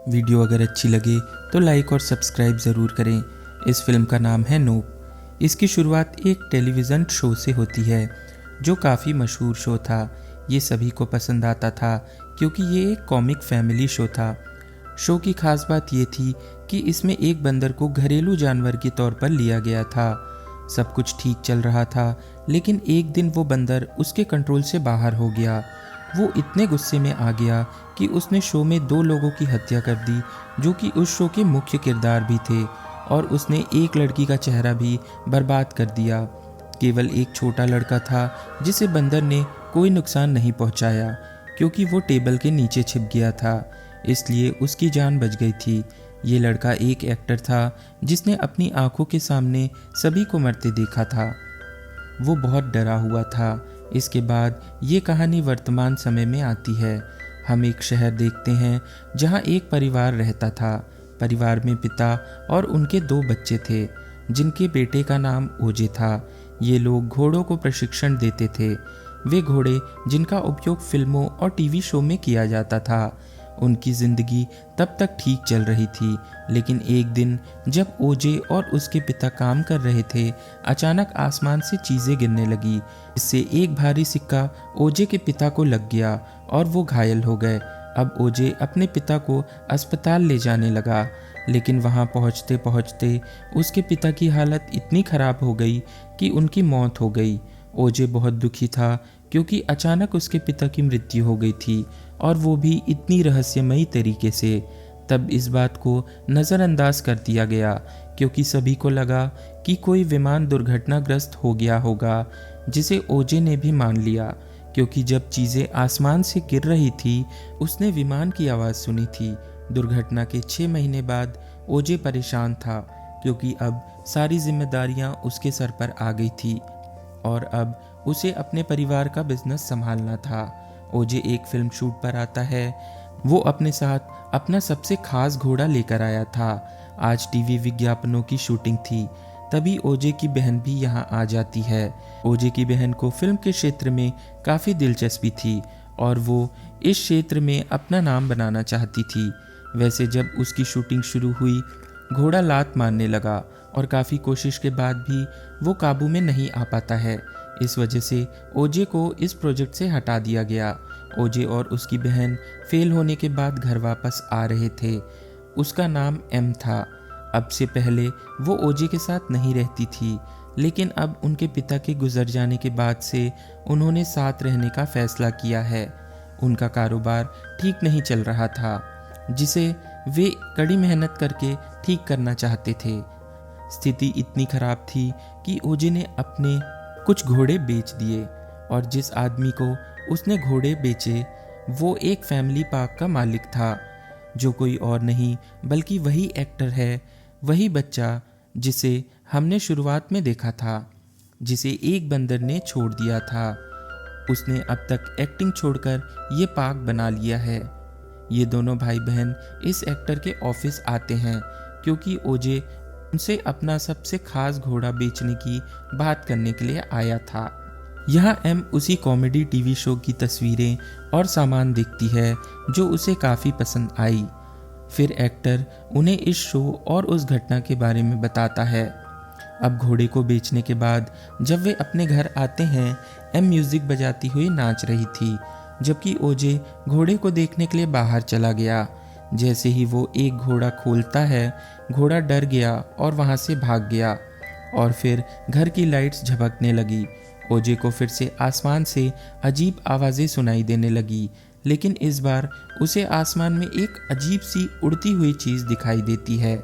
Video अगर अच्छी लगे तो लाइक और सब्सक्राइब ज़रूर करें। इस फिल्म का नाम है नोप। इसकी शुरुआत एक टेलीविज़न शो से होती है जो काफ़ी मशहूर शो था। ये सभी को पसंद आता था क्योंकि ये एक कॉमिक फैमिली शो था। शो की खास बात ये थी कि इसमें एक बंदर को घरेलू जानवर के तौर पर लिया गया था। सब कुछ ठीक चल रहा था, लेकिन एक दिन वो बंदर उसके कंट्रोल से बाहर हो गया। वो इतने गुस्से में आ गया कि उसने शो में 2 लोगों की हत्या कर दी जो कि उस शो के मुख्य किरदार भी थे, और उसने एक लड़की का चेहरा भी बर्बाद कर दिया। केवल एक छोटा लड़का था जिसे बंदर ने कोई नुकसान नहीं पहुंचाया क्योंकि वो टेबल के नीचे छिप गया था, इसलिए उसकी जान बच गई थी। ये लड़का एक एक्टर था जिसने अपनी आंखों के सामने सभी को मरते देखा था। वो बहुत डरा हुआ था। इसके बाद ये कहानी वर्तमान समय में आती है। हम एक शहर देखते हैं जहाँ एक परिवार रहता था। परिवार में पिता और उनके 2 बच्चे थे जिनके बेटे का नाम ओजे था। ये लोग घोड़ों को प्रशिक्षण देते थे। वे घोड़े जिनका उपयोग फिल्मों और टीवी शो में किया जाता था। उनकी ज़िंदगी तब तक ठीक चल रही थी, लेकिन एक दिन जब ओजे और उसके पिता काम कर रहे थे, अचानक आसमान से चीज़ें गिरने लगी। इससे एक भारी सिक्का ओजे के पिता को लग गया और वो घायल हो गए। अब ओजे अपने पिता को अस्पताल ले जाने लगा, लेकिन वहाँ पहुँचते पहुँचते उसके पिता की हालत इतनी ख़राब हो गई कि उनकी मौत हो गई। ओजे बहुत दुखी था क्योंकि अचानक उसके पिता की मृत्यु हो गई थी, और वो भी इतनी रहस्यमयी तरीके से। तब इस बात को नज़रअंदाज कर दिया गया क्योंकि सभी को लगा कि कोई विमान दुर्घटनाग्रस्त हो गया होगा, जिसे ओजे ने भी मान लिया क्योंकि जब चीज़ें आसमान से गिर रही थी उसने विमान की आवाज़ सुनी थी। दुर्घटना के 6 महीने बाद ओजे परेशान था क्योंकि अब सारी जिम्मेदारियां उसके सर पर आ गई थी और अब उसे अपने परिवार का बिजनेस संभालना था। ओजे एक फिल्म शूट पर आता है। वो अपने साथ अपना सबसे खास घोड़ा लेकर आया था। आज टीवी विज्ञापनों की शूटिंग थी। तभी ओजे की बहन भी यहाँ आ जाती है। ओजे की बहन को फिल्म के क्षेत्र में काफ़ी दिलचस्पी थी और वो इस क्षेत्र में अपना नाम बनाना चाहती थी। वैसे जब उसकी शूटिंग शुरू हुई, घोड़ा लात मारने लगा और काफ़ी कोशिश के बाद भी वो काबू में नहीं आ पाता है। इस वजह से ओजे को इस प्रोजेक्ट से हटा दिया गया। ओजे और उसकी बहन फेल होने के बाद घर वापस आ रहे थे। उसका नाम एम था। अब से पहले वो ओजे के साथ नहीं रहती थी, लेकिन अब उनके पिता के गुजर जाने के बाद से उन्होंने साथ रहने का फैसला किया है। उनका कारोबार ठीक नहीं चल रहा था, जिसे वे कड़ी मेहनत करके ठीक करना चाहते थे। स्थिति इतनी खराब थी कि ओजे ने अपने कुछ घोड़े बेच दिए, और जिस आदमी को उसने घोड़े बेचे वो एक फैमिली पार्क का मालिक था, जो कोई और नहीं बल्कि वही एक्टर है, वही बच्चा जिसे हमने शुरुआत में देखा था, जिसे एक बंदर ने छोड़ दिया था। उसने अब तक एक्टिंग छोड़कर ये पार्क बना लिया है। ये दोनों भाई बहन इस एक्टर के ऑफिस आते हैं क्योंकि ओजे उनसे अपना सबसे खास घोड़ा बेचने की बात करने के लिए आया था। यहाँ एम उसी कॉमेडी टीवी शो की तस्वीरें और सामान देखती है जो उसे काफ़ी पसंद आई। फिर एक्टर उन्हें इस शो और उस घटना के बारे में बताता है। अब घोड़े को बेचने के बाद जब वे अपने घर आते हैं, एम म्यूज़िक बजाती हुई नाच रही थी, जबकि ओजे घोड़े को देखने के लिए बाहर चला गया। जैसे ही वो एक घोड़ा खोलता है, घोड़ा डर गया और वहाँ से भाग गया, और फिर घर की लाइट्स झपकने लगी। ओजे को फिर से आसमान से अजीब आवाज़ें सुनाई देने लगी, लेकिन इस बार उसे आसमान में एक अजीब सी उड़ती हुई चीज़ दिखाई देती है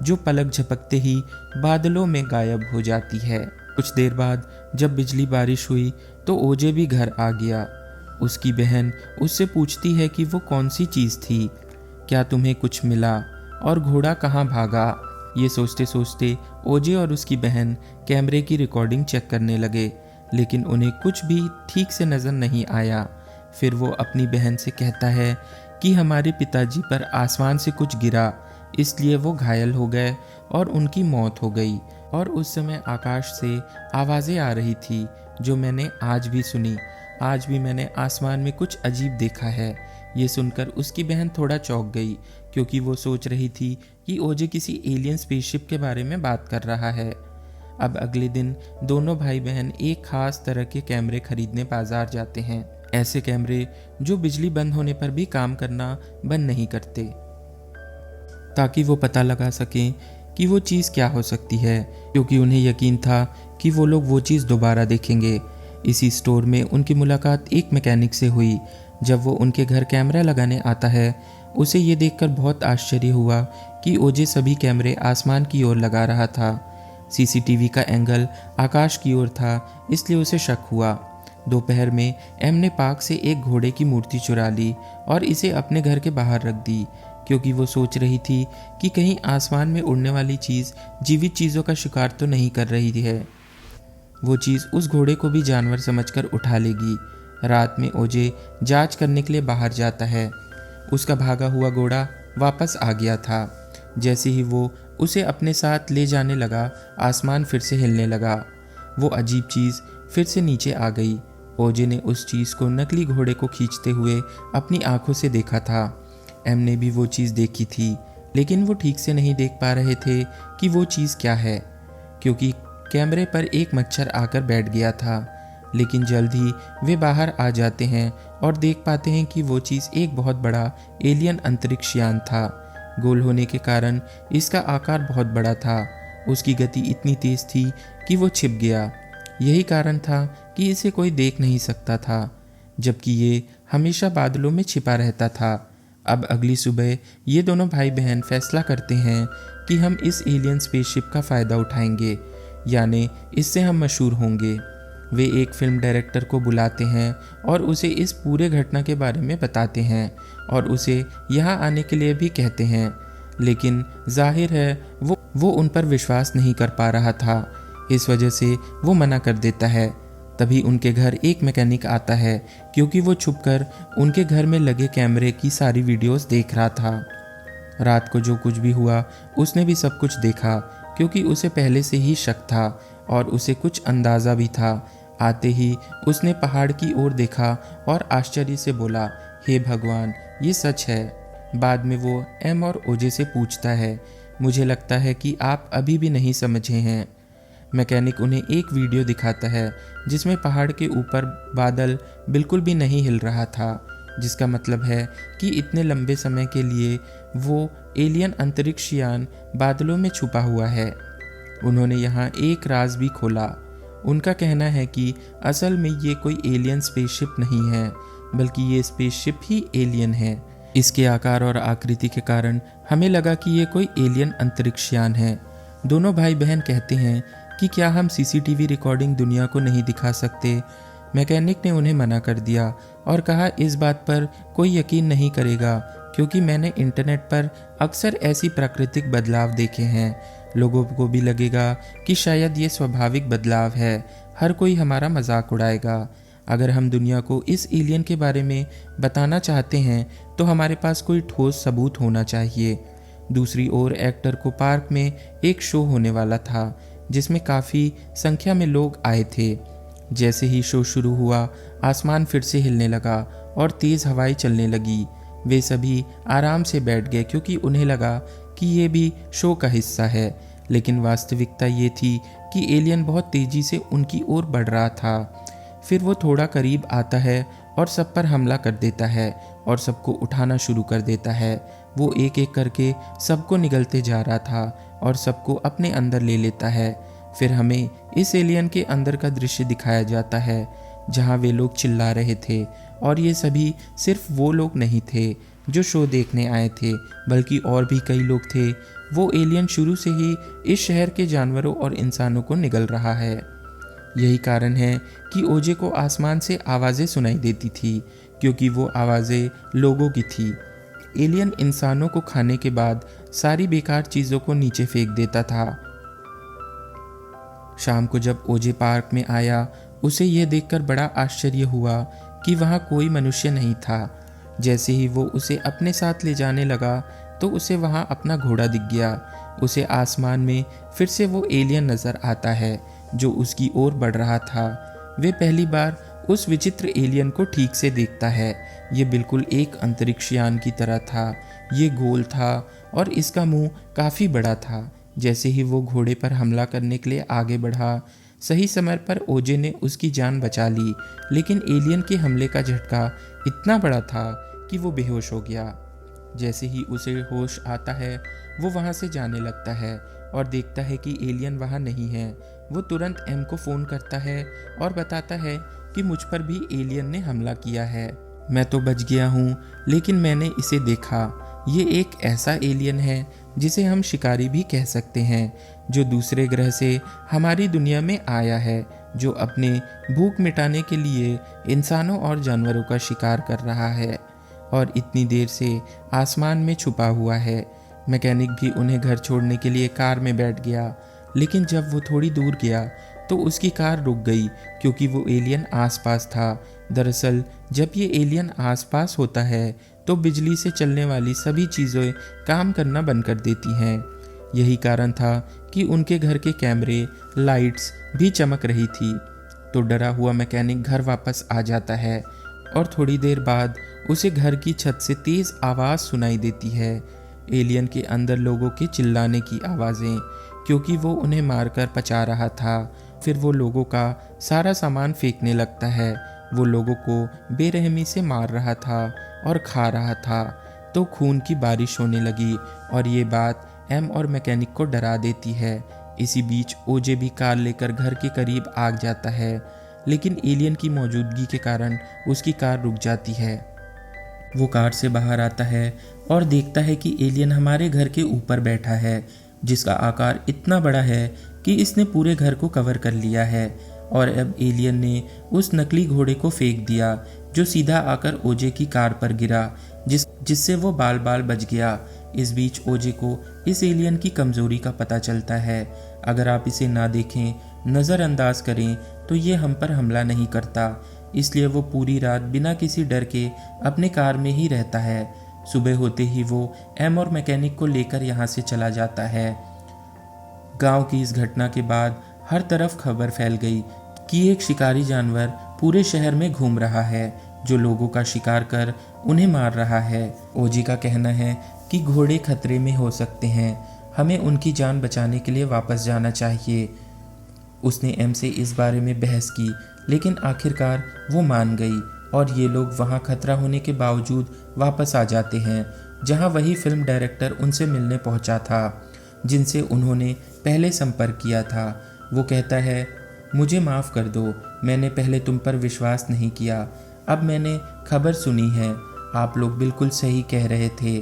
जो पलक झपकते ही बादलों में गायब हो जाती है। कुछ देर बाद जब बिजली बारिश हुई तो ओजे भी घर आ गया। उसकी बहन उससे पूछती है कि वो कौन सी चीज़ थी, क्या तुम्हें कुछ मिला और घोड़ा कहाँ भागा। ये सोचते सोचते ओजे और उसकी बहन कैमरे की रिकॉर्डिंग चेक करने लगे, लेकिन उन्हें कुछ भी ठीक से नज़र नहीं आया। फिर वो अपनी बहन से कहता है कि हमारे पिताजी पर आसमान से कुछ गिरा, इसलिए वो घायल हो गए और उनकी मौत हो गई। और उस समय आकाश से आवाज़ें आ रही थी जो मैंने आज भी सुनी। आज भी मैंने आसमान में कुछ अजीब देखा है। ये सुनकर उसकी बहन थोड़ा चौंक गई क्योंकि वो सोच रही थी कि ओजे किसी एलियन स्पेसशिप के बारे में बात कर रहा है। अब अगले दिन दोनों भाई बहन एक खास तरह के कैमरे खरीदने बाजार जाते हैं। ऐसे कैमरे जो बिजली बंद होने पर भी काम करना बंद नहीं करते, ताकि वो पता लगा सकें कि वो चीज़ क्या हो सकती है, क्योंकि उन्हें यकीन था कि वो लोग वो चीज़ दोबारा देखेंगे। इसी स्टोर में उनकी मुलाकात एक मैकेनिक से हुई। जब वो उनके घर कैमरा लगाने आता है, उसे ये देखकर बहुत आश्चर्य हुआ कि ओजे सभी कैमरे आसमान की ओर लगा रहा था। सीसीटीवी का एंगल आकाश की ओर था, इसलिए उसे शक हुआ। दोपहर में एम ने पार्क से एक घोड़े की मूर्ति चुरा ली और इसे अपने घर के बाहर रख दी, क्योंकि वो सोच रही थी कि कहीं आसमान में उड़ने वाली चीज़ जीवित चीज़ों का शिकार तो नहीं कर रही है। वो चीज़ उस घोड़े को भी जानवर समझकर उठा लेगी। रात में ओजे जांच करने के लिए बाहर जाता है। उसका भागा हुआ घोड़ा वापस आ गया था। जैसे ही वो उसे अपने साथ ले जाने लगा, आसमान फिर से हिलने लगा। वो अजीब चीज़ फिर से नीचे आ गई। ओजे ने उस चीज़ को नकली घोड़े को खींचते हुए अपनी आंखों से देखा था। एम ने भी वो चीज़ देखी थी, लेकिन वो ठीक से नहीं देख पा रहे थे कि वो चीज़ क्या है, क्योंकि कैमरे पर एक मच्छर आकर बैठ गया था। लेकिन जल्द ही वे बाहर आ जाते हैं और देख पाते हैं कि वो चीज़ एक बहुत बड़ा एलियन अंतरिक्ष यान था। गोल होने के कारण इसका आकार बहुत बड़ा था। उसकी गति इतनी तेज थी कि वो छिप गया। यही कारण था कि इसे कोई देख नहीं सकता था, जबकि ये हमेशा बादलों में छिपा रहता था। अब अगली सुबह ये दोनों भाई बहन फैसला करते हैं कि हम इस एलियन स्पेसशिप का फ़ायदा उठाएंगे, यानी इससे हम मशहूर होंगे। वे एक फिल्म डायरेक्टर को बुलाते हैं और उसे इस पूरे घटना के बारे में बताते हैं और उसे यहाँ आने के लिए भी कहते हैं, लेकिन जाहिर है वो उन पर विश्वास नहीं कर पा रहा था। इस वजह से वो मना कर देता है। तभी उनके घर एक मैकेनिक आता है, क्योंकि वो छुपकर उनके घर में लगे कैमरे की सारी वीडियोस देख रहा था। रात को जो कुछ भी हुआ उसने भी सब कुछ देखा, क्योंकि उसे पहले से ही शक था और उसे कुछ अंदाज़ा भी था। आते ही उसने पहाड़ की ओर देखा और आश्चर्य से बोला, हे भगवान, ये सच है। बाद में वो एम और ओजे से पूछता है, मुझे लगता है कि आप अभी भी नहीं समझे हैं। मैकेनिक उन्हें एक वीडियो दिखाता है जिसमें पहाड़ के ऊपर बादल बिल्कुल भी नहीं हिल रहा था, जिसका मतलब है कि इतने लंबे समय के लिए वो एलियन अंतरिक्ष यान बादलों में छुपा हुआ है। उन्होंने यहाँ एक राज भी खोला। उनका कहना है कि असल में ये कोई एलियन स्पेसशिप नहीं है, बल्कि ये स्पेसशिप ही एलियन है। इसके आकार और आकृति के कारण हमें लगा कि ये कोई एलियन अंतरिक्ष यान है। दोनों भाई बहन कहते हैं कि क्या हम सीसीटीवी रिकॉर्डिंग दुनिया को नहीं दिखा सकते। मैकेनिक ने उन्हें मना कर दिया और कहा, इस बात पर कोई यकीन नहीं करेगा, क्योंकि मैंने इंटरनेट पर अक्सर ऐसी प्राकृतिक बदलाव देखे हैं। लोगों को भी लगेगा कि शायद ये स्वाभाविक बदलाव है। हर कोई हमारा मजाक उड़ाएगा। अगर हम दुनिया को इस एलियन के बारे में बताना चाहते हैं तो हमारे पास कोई ठोस सबूत होना चाहिए। दूसरी ओर एक्टर को पार्क में एक शो होने वाला था जिसमें काफ़ी संख्या में लोग आए थे। जैसे ही शो शुरू हुआ, आसमान फिर से हिलने लगा और तेज़ हवाएं चलने लगी। वे सभी आराम से बैठ गए, क्योंकि उन्हें लगा कि ये भी शो का हिस्सा है। लेकिन वास्तविकता ये थी कि एलियन बहुत तेज़ी से उनकी ओर बढ़ रहा था। फिर वो थोड़ा करीब आता है और सब पर हमला कर देता है और सबको उठाना शुरू कर देता है। वो एक एक करके सबको निगलते जा रहा था और सबको अपने अंदर ले लेता है। फिर हमें इस एलियन के अंदर का दृश्य दिखाया जाता है जहाँ वे लोग चिल्ला रहे थे, और ये सभी सिर्फ वो लोग नहीं थे जो शो देखने आए थे, बल्कि और भी कई लोग थे। वो एलियन शुरू से ही इस शहर के जानवरों और इंसानों को निगल रहा है। यही कारण है कि ओजे को आसमान से आवाज़ें सुनाई देती थी, क्योंकि वो आवाज़ें लोगों की थी। एलियन इंसानों को खाने के बाद सारी बेकार चीज़ों को नीचे फेंक देता था। शाम को जब ओजे पार्क में आया, उसे यह देखकर बड़ा आश्चर्य हुआ कि वहाँ कोई मनुष्य नहीं था। जैसे ही वो उसे अपने साथ ले जाने लगा तो उसे वहाँ अपना घोड़ा दिख गया। उसे आसमान में फिर से वो एलियन नज़र आता है जो उसकी ओर बढ़ रहा था। वे पहली बार उस विचित्र एलियन को ठीक से देखता है। ये बिल्कुल एक अंतरिक्ष यान की तरह था। ये गोल था और इसका मुंह काफ़ी बड़ा था। जैसे ही वो घोड़े पर हमला करने के लिए आगे बढ़ा, सही समय पर ओजे ने उसकी जान बचा ली, लेकिन एलियन के हमले का झटका इतना बड़ा था कि वो बेहोश हो गया। जैसे ही उसे होश आता है, वो वहाँ से जाने लगता है और देखता है कि एलियन वहाँ नहीं है। वो तुरंत एम को फ़ोन करता है और बताता है कि मुझ पर भी एलियन ने हमला किया है। मैं तो बच गया हूँ, लेकिन मैंने इसे देखा। ये एक ऐसा एलियन है जिसे हम शिकारी भी कह सकते हैं, जो दूसरे ग्रह से हमारी दुनिया में आया है, जो अपने भूख मिटाने के लिए इंसानों और जानवरों का शिकार कर रहा है और इतनी देर से आसमान में छुपा हुआ है। मैकेनिक भी उन्हें घर छोड़ने के लिए कार में बैठ गया, लेकिन जब वो थोड़ी दूर गया तो उसकी कार रुक गई क्योंकि वो एलियन आसपास था। दरअसल जब ये एलियन आसपास होता है तो बिजली से चलने वाली सभी चीज़ें काम करना बंद कर देती हैं। यही कारण था कि उनके घर के कैमरे, लाइट्स भी चमक रही थी। तो डरा हुआ मैकेनिक घर वापस आ जाता है और थोड़ी देर बाद उसे घर की छत से तेज़ आवाज़ सुनाई देती है। एलियन के अंदर लोगों के चिल्लाने की आवाज़ें, क्योंकि वो उन्हें मारकर पचा रहा था। फिर वो लोगों का सारा सामान फेंकने लगता है। वो लोगों को बेरहमी से मार रहा था और खा रहा था। तो खून की बारिश होने लगी और ये बात एम और मैकेनिक को डरा देती है। इसी बीच ओजे भी कार लेकर घर के करीब आ जाता है, लेकिन एलियन की मौजूदगी के कारण उसकी कार रुक जाती है। वो कार से बाहर आता है और देखता है कि एलियन हमारे घर के ऊपर बैठा है, जिसका आकार इतना बड़ा है कि इसने पूरे घर को कवर कर लिया है। और अब एलियन ने उस नकली घोड़े को फेंक दिया, जो सीधा आकर ओजे की कार पर गिरा, जिससे वो बाल बाल बच गया। इस बीच ओजे को इस एलियन की कमज़ोरी का पता चलता है। अगर आप इसे ना देखें, नज़रअंदाज करें, तो ये हम पर हमला नहीं करता। इसलिए वो पूरी रात बिना किसी डर के अपने कार में ही रहता है। सुबह होते ही वो एम और मैकेनिक को लेकर यहाँ से चला जाता है। गांव की इस घटना के बाद हर तरफ खबर फैल गई कि एक शिकारी जानवर पूरे शहर में घूम रहा है, जो लोगों का शिकार कर उन्हें मार रहा है। ओजी का कहना है कि घोड़े खतरे में हो सकते हैं, हमें उनकी जान बचाने के लिए वापस जाना चाहिए। उसने एम से इस बारे में बहस की, लेकिन आखिरकार वो मान गई और ये लोग वहाँ खतरा होने के बावजूद वापस आ जाते हैं, जहाँ वही फिल्म डायरेक्टर उनसे मिलने पहुँचा था, जिनसे उन्होंने पहले संपर्क किया था। वो कहता है, मुझे माफ़ कर दो, मैंने पहले तुम पर विश्वास नहीं किया। अब मैंने खबर सुनी है, आप लोग बिल्कुल सही कह रहे थे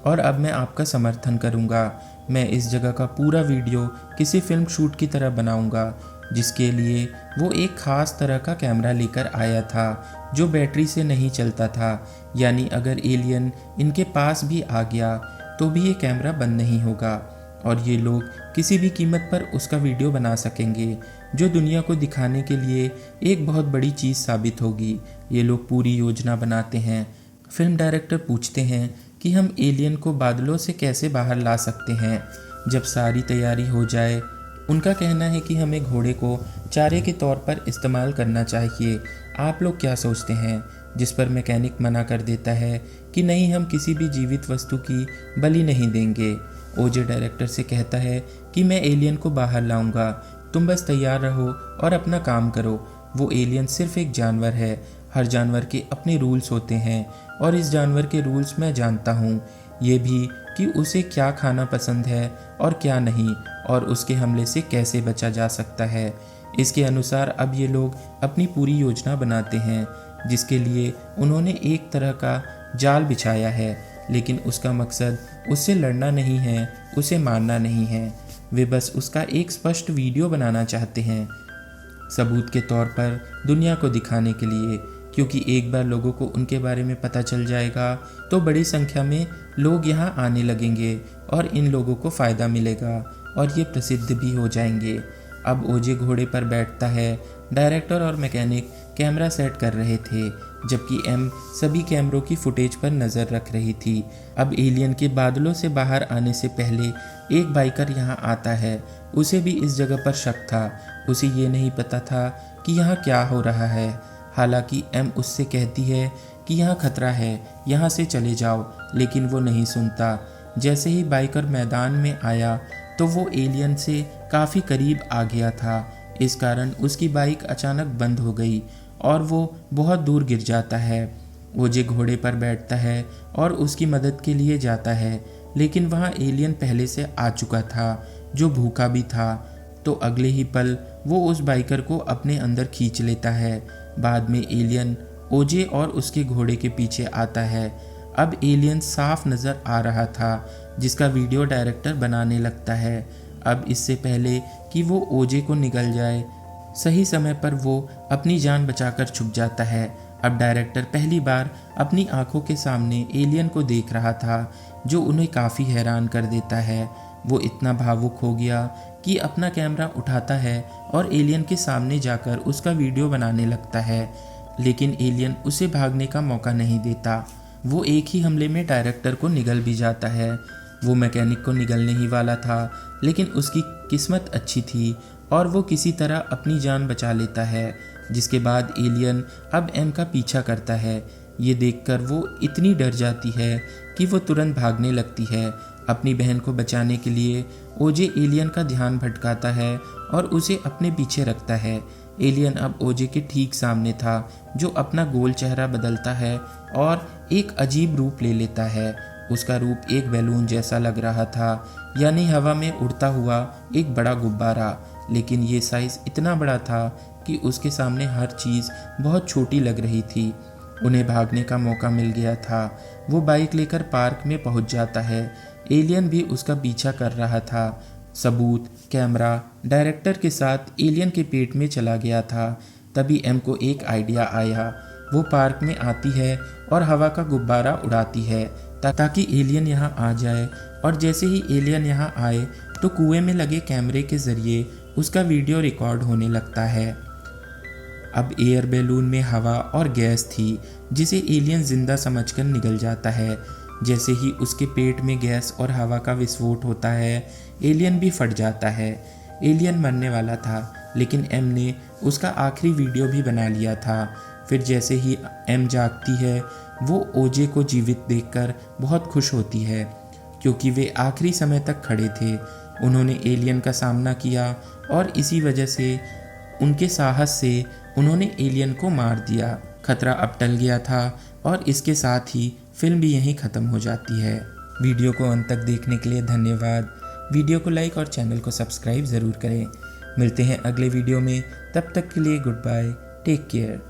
और अब मैं आपका समर्थन करूंगा। मैं इस जगह का पूरा वीडियो किसी फिल्म शूट की तरह बनाऊंगा, जिसके लिए वो एक ख़ास तरह का कैमरा लेकर आया था, जो बैटरी से नहीं चलता था। यानी अगर एलियन इनके पास भी आ गया तो भी ये कैमरा बंद नहीं होगा और ये लोग किसी भी कीमत पर उसका वीडियो बना सकेंगे, जो दुनिया को दिखाने के लिए एक बहुत बड़ी चीज़ साबित होगी। ये लोग पूरी योजना बनाते हैं। फिल्म डायरेक्टर पूछते हैं कि हम एलियन को बादलों से कैसे बाहर ला सकते हैं। जब सारी तैयारी हो जाए, उनका कहना है कि हमें घोड़े को चारे के तौर पर इस्तेमाल करना चाहिए। आप लोग क्या सोचते हैं? जिस पर मैकेनिक मना कर देता है कि नहीं, हम किसी भी जीवित वस्तु की बलि नहीं देंगे। ओजे डायरेक्टर से कहता है कि मैं एलियन को बाहर लाऊंगा, तुम बस तैयार रहो और अपना काम करो। वो एलियन सिर्फ एक जानवर है, हर जानवर के अपने रूल्स होते हैं और इस जानवर के रूल्स मैं जानता हूँ, ये भी कि उसे क्या खाना पसंद है और क्या नहीं, और उसके हमले से कैसे बचा जा सकता है। इसके अनुसार अब ये लोग अपनी पूरी योजना बनाते हैं, जिसके लिए उन्होंने एक तरह का जाल बिछाया है, लेकिन उसका मकसद उससे लड़ना नहीं है, उसे मारना नहीं है। वे बस उसका एक स्पष्ट वीडियो बनाना चाहते हैं, सबूत के तौर पर दुनिया को दिखाने के लिए, क्योंकि एक बार लोगों को उनके बारे में पता चल जाएगा तो बड़ी संख्या में लोग यहाँ आने लगेंगे और इन लोगों को फ़ायदा मिलेगा और ये प्रसिद्ध भी हो जाएंगे। अब ओजे घोड़े पर बैठता है। डायरेक्टर और मैकेनिक कैमरा सेट कर रहे थे, जबकि एम सभी कैमरों की फुटेज पर नज़र रख रही थी। अब एलियन के बादलों से बाहर आने से पहले एक बाइकर यहाँ आता है। उसे भी इस जगह पर शक था। उसे ये नहीं पता था कि यहाँ क्या हो रहा है। हालांकि एम उससे कहती है कि यहाँ खतरा है, यहाँ से चले जाओ, लेकिन वो नहीं सुनता। जैसे ही बाइकर मैदान में आया तो वो एलियन से काफ़ी करीब आ गया था। इस कारण उसकी बाइक अचानक बंद हो गई और वो बहुत दूर गिर जाता है। ओजे घोड़े पर बैठता है और उसकी मदद के लिए जाता है, लेकिन वहाँ एलियन पहले से आ चुका था, जो भूखा भी था। तो अगले ही पल वो उस बाइकर को अपने अंदर खींच लेता है। बाद में एलियन ओजे और उसके घोड़े के पीछे आता है। अब एलियन साफ नज़र आ रहा था, जिसका वीडियो डायरेक्टर बनाने लगता है। अब इससे पहले कि वो ओजे को निगल जाए, सही समय पर वो अपनी जान बचाकर छुप जाता है। अब डायरेक्टर पहली बार अपनी आंखों के सामने एलियन को देख रहा था, जो उन्हें काफ़ी हैरान कर देता है। वो इतना भावुक हो गया कि अपना कैमरा उठाता है और एलियन के सामने जाकर उसका वीडियो बनाने लगता है, लेकिन एलियन उसे भागने का मौका नहीं देता। वो एक ही हमले में डायरेक्टर को निगल भी जाता है। वो मैकेनिक को निगलने ही वाला था, लेकिन उसकी किस्मत अच्छी थी और वो किसी तरह अपनी जान बचा लेता है। जिसके बाद एलियन अब एम का पीछा करता है। ये देखकर वो इतनी डर जाती है कि वो तुरंत भागने लगती है। अपनी बहन को बचाने के लिए ओजे एलियन का ध्यान भटकाता है और उसे अपने पीछे रखता है। एलियन अब ओजे के ठीक सामने था, जो अपना गोल चेहरा बदलता है और एक अजीब रूप ले लेता है। उसका रूप एक बैलून जैसा लग रहा था, यानी हवा में उड़ता हुआ एक बड़ा गुब्बारा। लेकिन ये साइज़ इतना बड़ा था कि उसके सामने हर चीज़ बहुत छोटी लग रही थी। उन्हें भागने का मौका मिल गया था। वो बाइक लेकर पार्क में पहुंच जाता है। एलियन भी उसका पीछा कर रहा था। सबूत, कैमरा डायरेक्टर के साथ एलियन के पेट में चला गया था। तभी एम को एक आइडिया आया। वो पार्क में आती है और हवा का गुब्बारा उड़ाती है ताकि एलियन यहाँ आ जाए। और जैसे ही एलियन यहाँ आए तो कुएं में लगे कैमरे के ज़रिए उसका वीडियो रिकॉर्ड होने लगता है। अब एयर बैलून में हवा और गैस थी, जिसे एलियन जिंदा समझकर निगल जाता है। जैसे ही उसके पेट में गैस और हवा का विस्फोट होता है, एलियन भी फट जाता है। एलियन मरने वाला था, लेकिन एम ने उसका आखिरी वीडियो भी बना लिया था। फिर जैसे ही एम जागती है, वो ओजे को जीवित देखकर बहुत खुश होती है, क्योंकि वे आखिरी समय तक खड़े थे। उन्होंने एलियन का सामना किया और इसी वजह से, उनके साहस से उन्होंने एलियन को मार दिया। खतरा अब टल गया था और इसके साथ ही फिल्म भी यहीं ख़त्म हो जाती है। वीडियो को अंत तक देखने के लिए धन्यवाद। वीडियो को लाइक और चैनल को सब्सक्राइब ज़रूर करें। मिलते हैं अगले वीडियो में, तब तक के लिए गुड बाय, टेक केयर।